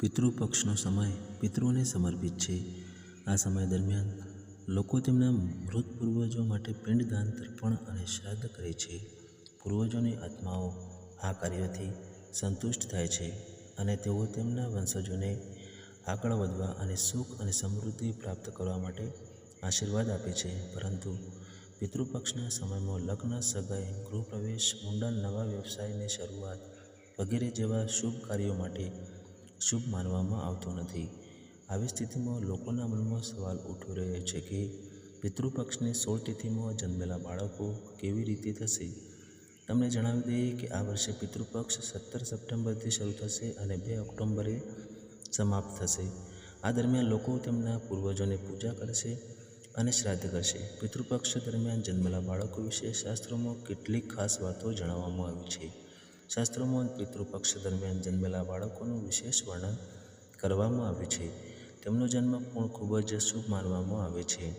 પિતૃપક્ષનો સમય પિતૃઓને સમર્પિત છે. આ સમય દરમિયાન લોકો તેમના મૃત પૂર્વજો માટે પિંડદાન, તર્પણ અને શ્રાદ્ધ કરે છે. પૂર્વજોની આત્માઓ આ કાર્યથી સંતુષ્ટ થાય છે અને તેઓ તેમના વંશજોને આગળ વધવા અને સુખ અને સમૃદ્ધિ પ્રાપ્ત કરવા માટે આશીર્વાદ આપે છે. પરંતુ પિતૃપક્ષના સમયમાં લગ્ન, સગાઈ, ગૃહપ્રવેશ, મુંડન, નવા વ્યવસાયની શરૂઆત વગેરે જેવા શુભ કાર્યો માટે શુભ માનવામાં આવતો નથી. આવી સ્થિતિમાં લોકોના મનમાં સવાલ ઉઠી રહ્યો છે કે પિતૃપક્ષની 16 તિથિમાં જન્મેલા બાળકો કેવી રીતે થશે. તમને જણાવી દઈએ કે આ વર્ષે પિતૃપક્ષ 17 સપ્ટેમ્બરથી શરૂ થશે અને 2 ઓક્ટોબરે સમાપ્ત થશે. આ દરમિયાન લોકો તેમના પૂર્વજોની પૂજા કરશે અને શ્રાદ્ધ કરશે. પિતૃપક્ષ દરમિયાન જન્મેલા બાળકો વિશે શાસ્ત્રોમાં કેટલીક ખાસ વાતો જણાવવામાં આવી છે. શાસ્ત્રોમાં પિતૃપક્ષ દરમિયાન જન્મેલા બાળકોનું વિશેષ વર્ણન કરવામાં આવ્યું છે. તેમનો જન્મ પણ ખૂબ જ શુભ માનવામાં આવે છે.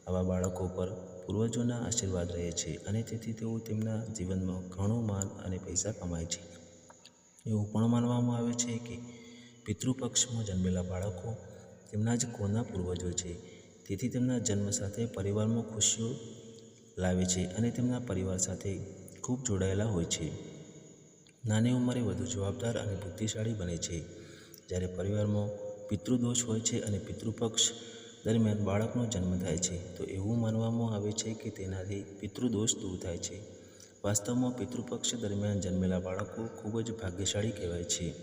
આવા બાળકો પર પૂર્વજોના આશીર્વાદ રહે છે અને તેથી તેઓ તેમના જીવનમાં ઘણું માન અને પૈસા કમાય છે. એવું પણ માનવામાં આવે છે કે પિતૃપક્ષમાં જન્મેલા બાળકો તેમના જ કુળના પૂર્વજો છે. તેથી તેમના જન્મ સાથે પરિવારમાં ખુશીઓ લાવે છે અને તેમના પરિવાર સાથે ખૂબ જોડાયેલા હોય છે. નાની ઉંમરે વધુ જવાબદાર અને બુદ્ધિશાળી બને છે. જ્યારે પરિવારમાં પિતૃદોષ હોય છે અને પિતૃપક્ષ દરમિયાન બાળકનો જન્મ થાય છે તો એવું માનવામાં આવે છે કે તેનાથી પિતૃદોષ દૂર થાય છે. વાસ્તવમાં પિતૃપક્ષ દરમિયાન જન્મેલા બાળકો ખૂબ જ ભાગ્યશાળી કહેવાય છે.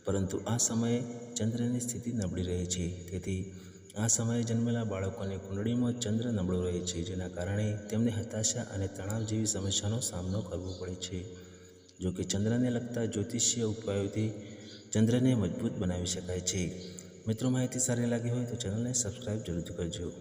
પરંતુ આ સમયે ચંદ્રની સ્થિતિ નબળી રહે છે. તેથી આ સમયે જન્મેલા બાળકોની કુંડળીમાં ચંદ્ર નબળો રહે છે, જેના કારણે તેમને હતાશા અને તણાવ જેવી સમસ્યાનો સામનો કરવો પડે છે. જો કે ચંદ્રને લગતા જ્યોતિષીય ઉપાયોથી ચંદ્રને મજબૂત બનાવી શકાય છે. મિત્રો, માહિતી સારી લાગી હોય તો ચેનલને સબસ્ક્રાઈબ જરૂરથી કરજો.